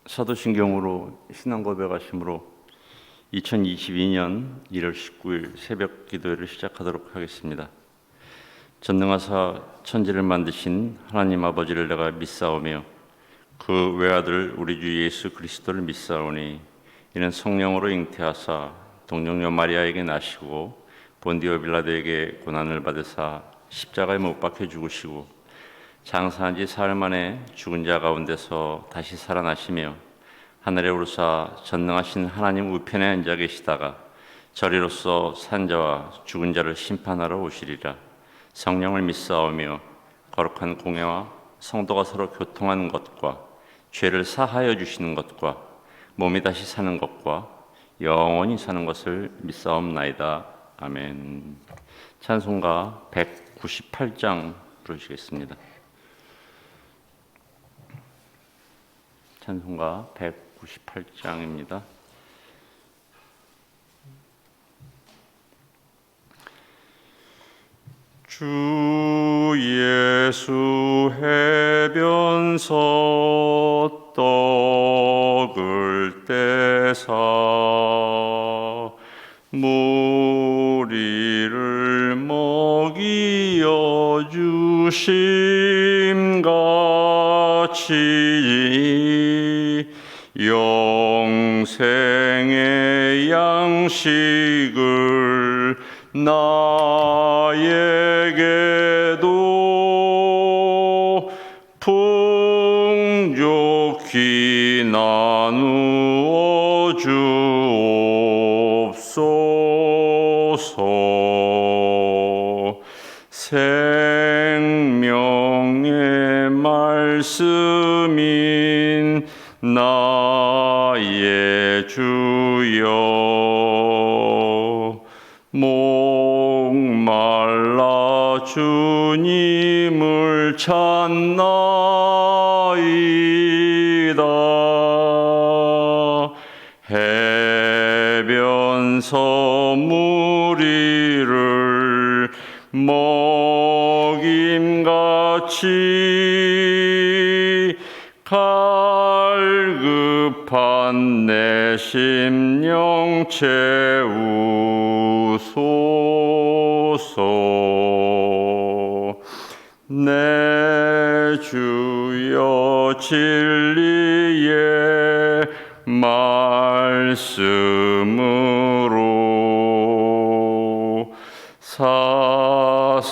사도신경으로 신앙 고백하심으로 2022년 1월 19일 새벽 기도회를 시작하도록 하겠습니다. 전능하사 천지를 만드신 하나님 아버지를 내가 믿사오며 그 외아들 우리 주 예수 그리스도를 믿사오니 이는 성령으로 잉태하사 동정녀 마리아에게 나시고 본디오 빌라도에게 고난을 받으사 십자가에 못 박혀 죽으시고 장사한 지 사흘 만에 죽은 자 가운데서 다시 살아나시며 하늘에 오르사 전능하신 하나님 우편에 앉아 계시다가 저리로서 산 자와 죽은 자를 심판하러 오시리라. 성령을 믿사오며 거룩한 공회와 성도가 서로 교통하는 것과 죄를 사하여 주시는 것과 몸이 다시 사는 것과 영원히 사는 것을 믿사옵나이다. 아멘. 찬송가 198장 부르시겠습니다. 찬송가 198장입니다. 주 예수 해변서 떡을 떼사 무리를 먹이어 주심같이 영생의 양식을 나에게도 풍족히 나누어 주옵소서. 생명의 말씀인 나의 주여, 목말라 주님을 찾나이다. 해변서 무리를 먹임같이 갈급한 내 심령 채우소서. 내 주여 진리의 말씀으로 사슬에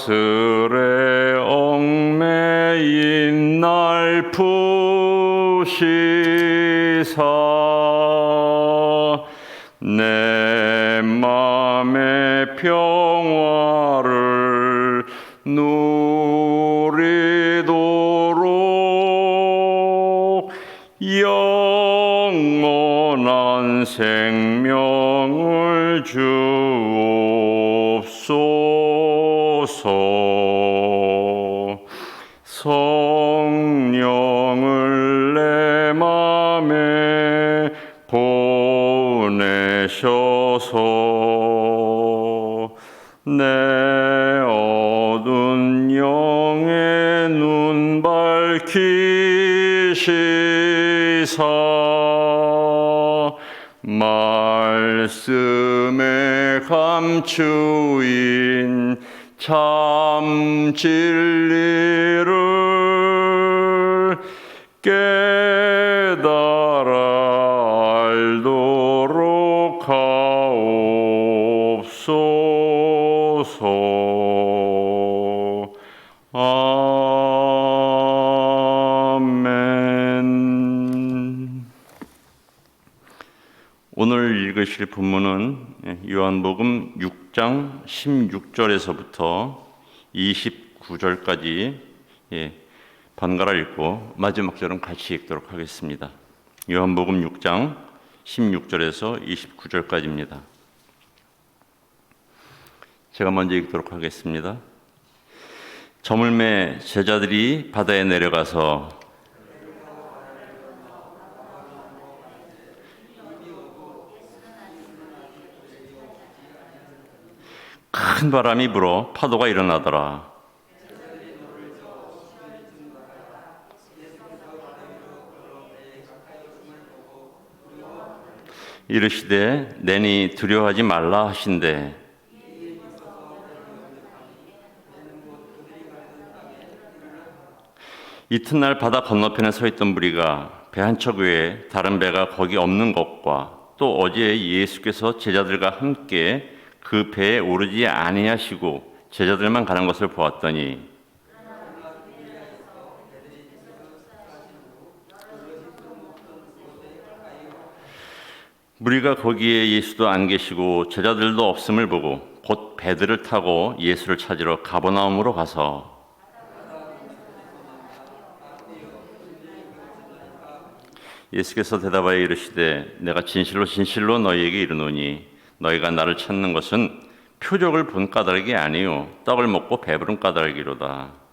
얽매인 날 푸시사 내 맘의 평화를 누리도록 영원한 생명을 주옵소서. 성령을 내 맘에 보내셔서 내 어두운 영의 눈 밝히시사 말씀에 감추인 참 진리를 깨달아 알도록 하옵소서. 아멘. 오늘 읽으실 본문은 요한복음 6장 16절에서부터 29절까지 번갈아 읽고 마지막 절은 같이 읽도록 하겠습니다. 요한복음 6장 16절에서 29절까지입니다. 제가 먼저 읽도록 하겠습니다. 저물매 제자들이 바다에 내려가서 큰 바람이 불어 파도가 일어나더라. 이르시되 내니 두려워하지 말라 하신대. 이튿날 바다 건너편에 서 있던 무리가 배 한 척 외에 다른 배가 거기 없는 것과 또 어제 예수께서 제자들과 함께 그 배에 오르지 아니하시고 제자들만 가는 것을 보았더니 무리가 거기에 예수도 안 계시고 제자들도 없음을 보고 곧 배들을 타고 예수를 찾으러 가버나움으로 가서 예수께서 대답하여 이르시되 내가 진실로 진실로 너희에게 이르노니 너희가 나를 찾는 것은 표적을 본 까닭이 아니요 떡을 먹고 배부른 까닭이로다.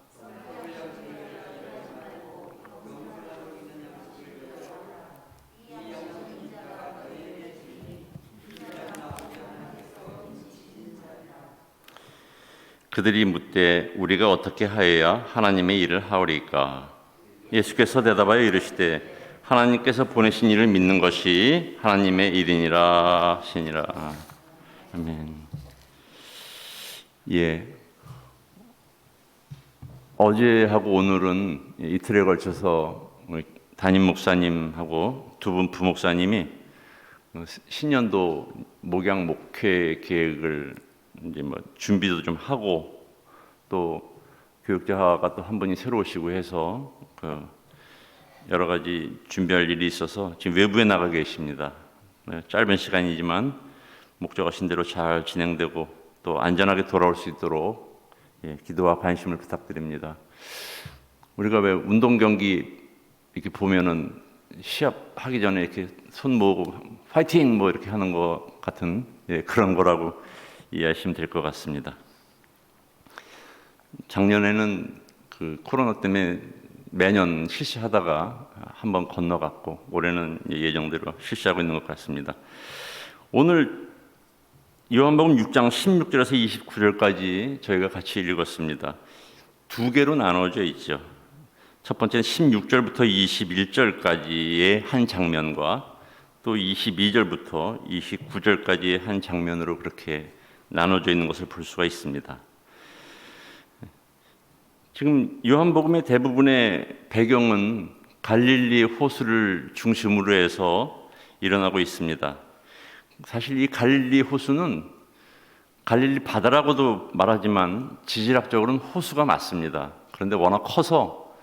그들이 묻되 우리가 어떻게 하여야 하나님의 일을 하오리까? 예수께서 대답하여 이르시되 하나님께서 보내신 일을 믿는 것이 하나님의 일이니라 하시니라. 아멘. 예. 어제하고 오늘은 이틀에 걸쳐서 담임 목사님하고 두 분 부목사님이 신년도 목양 목회 계획을 이제 뭐 준비도 좀 하고 또 교육자가 또 한 분이 새로 오시고 해서 여러 가지 준비할 일이 있어서 지금 외부에 나가 계십니다. 짧은 시간이지만 목적하신 대로 잘 진행되고 또 안전하게 돌아올 수 있도록 기도와 관심을 부탁드립니다. 우리가 왜 운동 경기 이렇게 보면은 시합 하기 전에 이렇게 손 모으고 파이팅 뭐 이렇게 하는 것 같은 그런 거라고 이해하시면 될 것 같습니다. 작년에는 그 코로나 때문에 매년 실시하다가 한번 건너갔고 올해는 예정대로 실시하고 있는 것 같습니다. 오늘 요한복음 6장 16절에서 29절까지 저희가 같이 읽었습니다. 두 개로 나눠져 있죠. 첫 번째는 16절부터 21절까지의 한 장면과 또 22절부터 29절까지의 한 장면으로 그렇게 나눠져 있는 것을 볼 수가 있습니다. 지금 요한복음의 대부분의 배경은 갈릴리 호수를 중심으로 해서 일어나고 있습니다. 사실 이 갈릴리 호수는 갈릴리 바다라고도 말하지만 지질학적으로는 호수가 맞습니다. 그런데 워낙 커서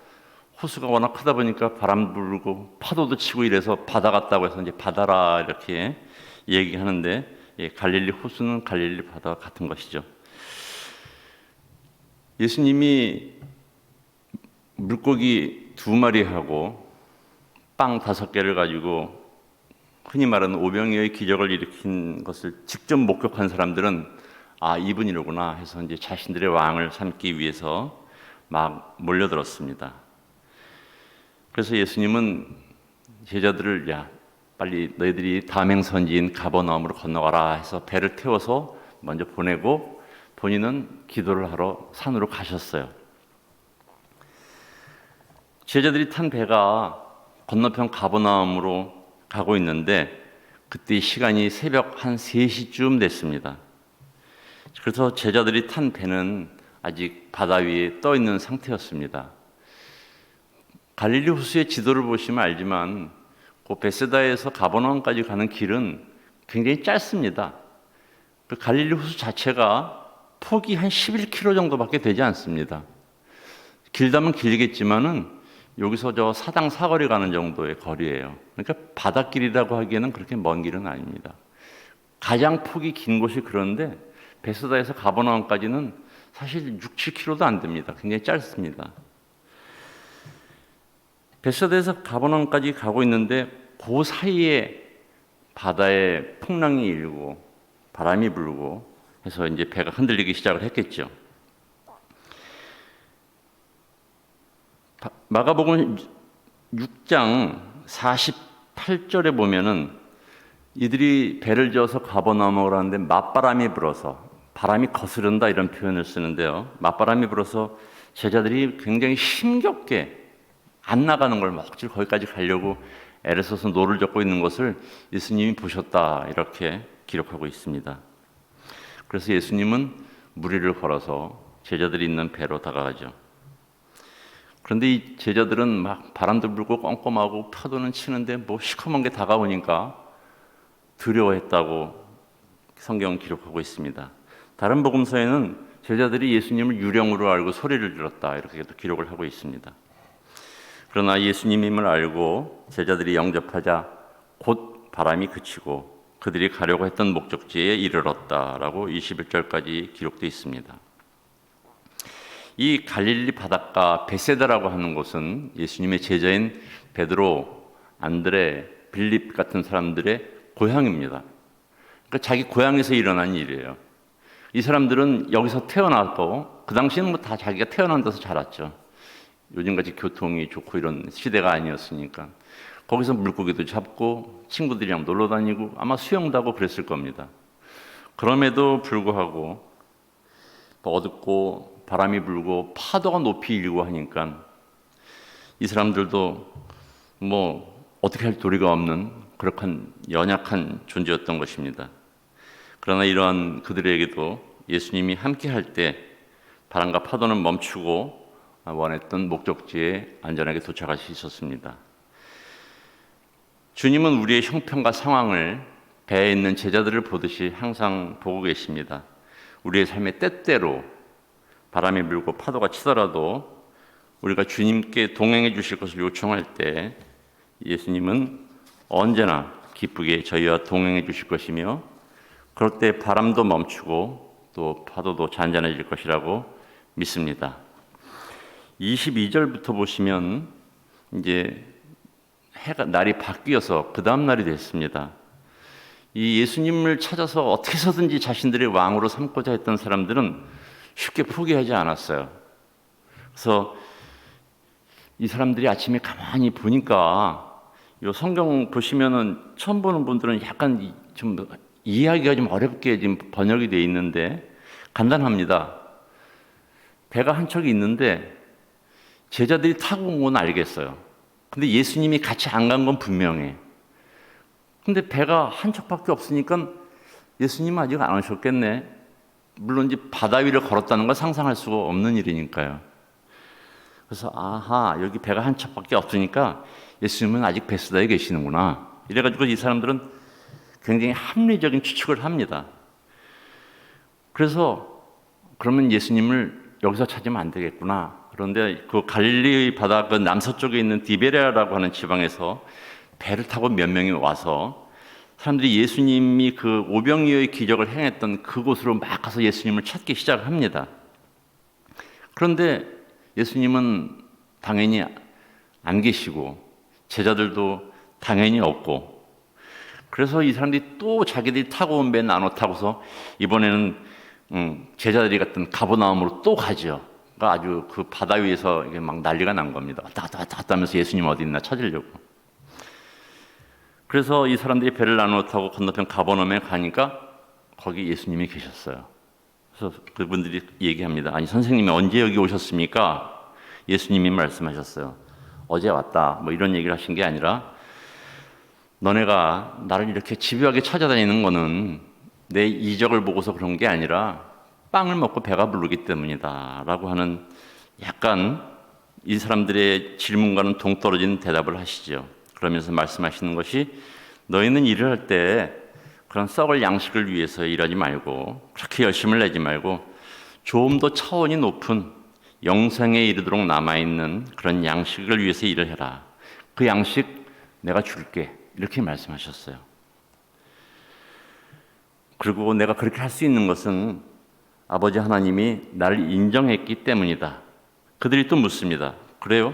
호수가 워낙 크다 보니까 바람 불고 파도도 치고 이래서 바다 같다고 해서 이제 바다라 이렇게 얘기하는데 갈릴리 호수는 갈릴리 바다와 같은 것이죠. 예수님이 물고기 2마리하고 빵 5개를 가지고 흔히 말하는 오병이어의 기적을 일으킨 것을 직접 목격한 사람들은 아, 이분이로구나 해서 이제 자신들의 왕을 삼기 위해서 막 몰려들었습니다. 그래서 예수님은 제자들을 야, 빨리 너희들이 다맹선지인 가버나움으로 건너가라 해서 배를 태워서 먼저 보내고 본인은 기도를 하러 산으로 가셨어요. 제자들이 탄 배가 건너편 가버나움으로 가고 있는데 그때 시간이 새벽 한 3시쯤 됐습니다. 그래서 제자들이 탄 배는 아직 바다 위에 떠 있는 상태였습니다. 갈릴리 호수의 지도를 보시면 알지만 그 베세다에서 가버나움까지 가는 길은 굉장히 짧습니다. 그 갈릴리 호수 자체가 폭이 한 11km 정도밖에 되지 않습니다. 길다면 길겠지만은 여기서 저 사당 사거리 가는 정도의 거리예요. 그러니까 바닷길이라고 하기에는 그렇게 먼 길은 아닙니다. 가장 폭이 긴 곳이 그런데 베세다에서 가버나움까지는 사실 6, 7km도 안 됩니다. 굉장히 짧습니다. 베세다에서 가버나움까지 가고 있는데 그 사이에 바다에 풍랑이 일고 바람이 불고 해서 이제 배가 흔들리기 시작을 했겠죠. 마가복음 6장 48절에 보면은 이들이 배를 저어서 가버나움으로 가는데 맞바람이 불어서 바람이 거스른다 이런 표현을 쓰는데요. 맞바람이 불어서 제자들이 굉장히 힘겹게 안 나가는 걸 억지로 거기까지 가려고 애를 써서 노를 젓고 있는 것을 예수님이 보셨다 이렇게 기록하고 있습니다. 그래서 예수님은 무리를 걸어서 제자들이 있는 배로 다가가죠. 그런데 이 제자들은 막 바람도 불고 껌껌하고 파도는 치는데 뭐 시커먼 게 다가오니까 두려워했다고 성경은 기록하고 있습니다. 다른 복음서에는 제자들이 예수님을 유령으로 알고 소리를 질렀다 이렇게도 기록을 하고 있습니다. 그러나 예수님임을 알고 제자들이 영접하자 곧 바람이 그치고 그들이 가려고 했던 목적지에 이르렀다라고 21절까지 기록되어 있습니다. 이 갈릴리 바닷가 베세다라고 하는 곳은 예수님의 제자인 베드로, 안드레, 빌립 같은 사람들의 고향입니다. 그러니까 자기 고향에서 일어난 일이에요. 이 사람들은 여기서 태어났고 그 당시에는 뭐 다 자기가 태어난 데서 자랐죠. 요즘같이 교통이 좋고 이런 시대가 아니었으니까 거기서 물고기도 잡고 친구들이랑 놀러 다니고 아마 수영도 하고 그랬을 겁니다. 그럼에도 불구하고 어둡고 바람이 불고 파도가 높이 일고 하니까 이 사람들도 뭐 어떻게 할 도리가 없는 그렇게 연약한 존재였던 것입니다. 그러나 이러한 그들에게도 예수님이 함께 할 때 바람과 파도는 멈추고 원했던 목적지에 안전하게 도착할 수 있었습니다. 주님은 우리의 형편과 상황을 배에 있는 제자들을 보듯이 항상 보고 계십니다. 우리의 삶의 때때로 바람이 불고 파도가 치더라도 우리가 주님께 동행해 주실 것을 요청할 때 예수님은 언제나 기쁘게 저희와 동행해 주실 것이며 그럴 때 바람도 멈추고 또 파도도 잔잔해질 것이라고 믿습니다. 22절부터 보시면 이제 날이 바뀌어서 그 다음 날이 됐습니다. 이 예수님을 찾아서 어떻게 해서든지 자신들의 왕으로 삼고자 했던 사람들은 쉽게 포기하지 않았어요. 그래서 이 사람들이 아침에 가만히 보니까 이 성경 보시면은 처음 보는 분들은 약간 좀 이해하기가 좀 어렵게 지금 번역이 되어 있는데 간단합니다. 배가 한 척이 있는데 제자들이 타고 온 건 알겠어요. 근데 예수님이 같이 안 간 건 분명해. 근데 배가 한 척밖에 없으니까 예수님은 아직 안 오셨겠네. 물론 이제 바다 위를 걸었다는 건 상상할 수가 없는 일이니까요. 그래서 아하, 여기 배가 한 척밖에 없으니까 예수님은 아직 베스다에 계시는구나. 이래가지고 이 사람들은 굉장히 합리적인 추측을 합니다. 그래서 그러면 예수님을 여기서 찾으면 안 되겠구나. 그런데 그 갈릴리 바다 그 남서쪽에 있는 디베레아라고 하는 지방에서 배를 타고 몇 명이 와서 사람들이 예수님이 그 오병이어의 기적을 행했던 그곳으로 막 가서 예수님을 찾기 시작합니다. 그런데 예수님은 당연히 안 계시고 제자들도 당연히 없고 그래서 이 사람들이 또 자기들이 타고 온 배 나눠 타고서 이번에는 제자들이 갔던 가버나움으로 또 가죠. 그러니까 아주 그 바다 위에서 이게 막 난리가 난 겁니다. 왔다 갔다 하면서 예수님 어디 있나 찾으려고. 그래서 이 사람들이 배를 나눠 타고 건너편 가버나움에 가니까 거기 예수님이 계셨어요. 그래서 그분들이 얘기합니다. 아니 선생님이 언제 여기 오셨습니까? 예수님이 말씀하셨어요. 어제 왔다. 뭐 이런 얘기를 하신 게 아니라 너네가 나를 이렇게 집요하게 찾아다니는 거는 내 이적을 보고서 그런 게 아니라 빵을 먹고 배가 부르기 때문이다 라고 하는 약간 이 사람들의 질문과는 동떨어진 대답을 하시죠. 그러면서 말씀하시는 것이 너희는 일을 할 때 그런 썩을 양식을 위해서 일하지 말고 그렇게 열심을 내지 말고 좀 더 차원이 높은 영생에 이르도록 남아있는 그런 양식을 위해서 일을 해라. 그 양식 내가 줄게. 이렇게 말씀하셨어요. 그리고 내가 그렇게 할 수 있는 것은 아버지 하나님이 나를 인정했기 때문이다. 그들이 또 묻습니다. 그래요?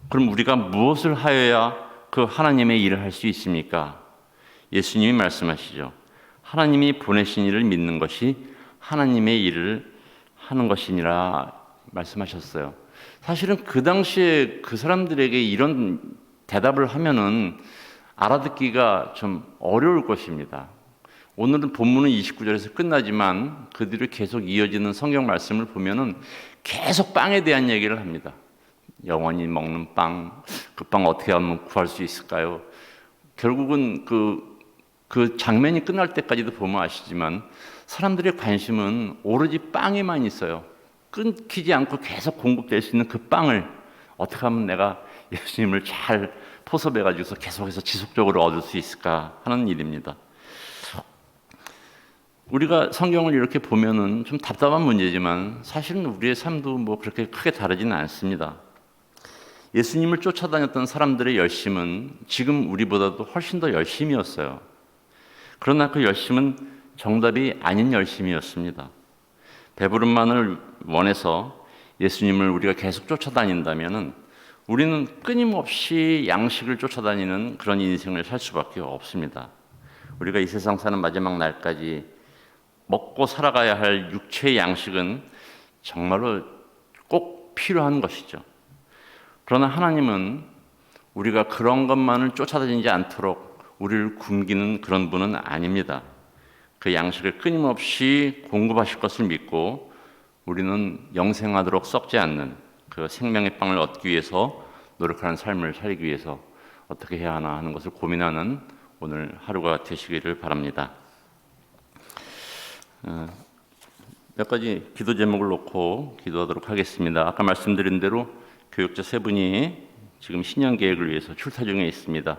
그럼 우리가 무엇을 하여야 그 하나님의 일을 할 수 있습니까? 예수님이 말씀하시죠. 하나님이 보내신 이를 믿는 것이 하나님의 일을 하는 것이니라 말씀하셨어요. 사실은 그 당시에 그 사람들에게 이런 대답을 하면은 알아듣기가 좀 어려울 것입니다. 오늘은 본문은 29절에서 끝나지만 그 뒤로 계속 이어지는 성경 말씀을 보면은 계속 빵에 대한 얘기를 합니다. 영원히 먹는 빵, 그 빵 어떻게 하면 구할 수 있을까요? 결국은 그 장면이 끝날 때까지도 보면 아시지만 사람들의 관심은 오로지 빵에만 있어요. 끊기지 않고 계속 공급될 수 있는 그 빵을 어떻게 하면 내가 예수님을 잘 포섭해가지고서 계속해서 지속적으로 얻을 수 있을까 하는 일입니다. 우리가 성경을 이렇게 보면은 좀 답답한 문제지만 사실은 우리의 삶도 뭐 그렇게 크게 다르지는 않습니다. 예수님을 쫓아다녔던 사람들의 열심은 지금 우리보다도 훨씬 더 열심이었어요. 그러나 그 열심은 정답이 아닌 열심이었습니다. 배부름만을 원해서 예수님을 우리가 계속 쫓아다닌다면은 우리는 끊임없이 양식을 쫓아다니는 그런 인생을 살 수밖에 없습니다. 우리가 이 세상 사는 마지막 날까지 먹고 살아가야 할 육체의 양식은 정말로 꼭 필요한 것이죠. 그러나 하나님은 우리가 그런 것만을 쫓아다니지 않도록 우리를 굶기는 그런 분은 아닙니다. 그 양식을 끊임없이 공급하실 것을 믿고 우리는 영생하도록 썩지 않는 그 생명의 빵을 얻기 위해서 노력하는 삶을 살기 위해서 어떻게 해야 하나 하는 것을 고민하는 오늘 하루가 되시기를 바랍니다. 몇 가지 기도 제목을 놓고 기도하도록 하겠습니다. 아까 말씀드린 대로 교육자 세 분이 지금 신년 계획을 위해서 출타 중에 있습니다.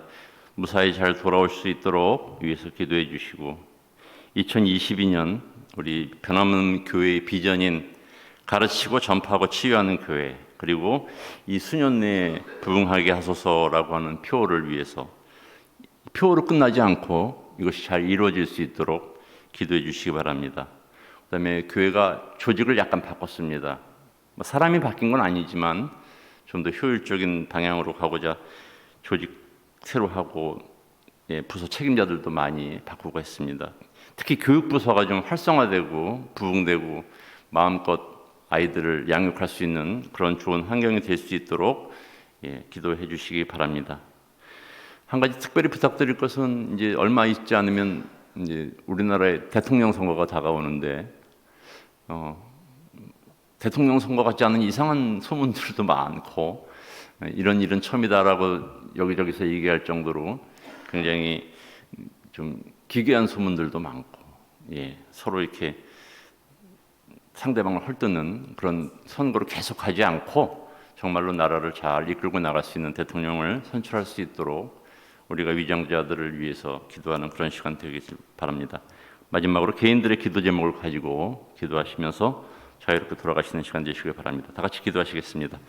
무사히 잘 돌아올 수 있도록 위해서 기도해 주시고 2022년 우리 변함없는 교회의 비전인 가르치고 전파하고 치유하는 교회, 그리고 이 수년 내에 부흥하게 하소서라고 하는 표어를 위해서 표어로 끝나지 않고 이것이 잘 이루어질 수 있도록 기도해 주시기 바랍니다. 그다음에 교회가 조직을 약간 바꿨습니다. 사람이 바뀐 건 아니지만 좀 더 효율적인 방향으로 가고자 조직 새로 하고 부서 책임자들도 많이 바꾸고 했습니다. 특히 교육부서가 좀 활성화되고 부흥되고 마음껏 아이들을 양육할 수 있는 그런 좋은 환경이 될 수 있도록 기도해 주시기 바랍니다. 한 가지 특별히 부탁드릴 것은 이제 얼마 있지 않으면 이제 우리나라의 대통령 선거가 다가오는데 대통령 선거 같지 않은 이상한 소문들도 많고 이런 일은 처음이다라고 여기저기서 얘기할 정도로 굉장히 좀 기괴한 소문들도 많고 서로 이렇게 상대방을 헐뜯는 그런 선거를 계속하지 않고 정말로 나라를 잘 이끌고 나갈 수 있는 대통령을 선출할 수 있도록 우리가 위정자들을 위해서 기도하는 그런 시간 되기를 바랍니다. 마지막으로 개인들의 기도 제목을 가지고 기도하시면서 자유롭게 돌아가시는 시간 되시길 바랍니다. 다 같이 기도하시겠습니다.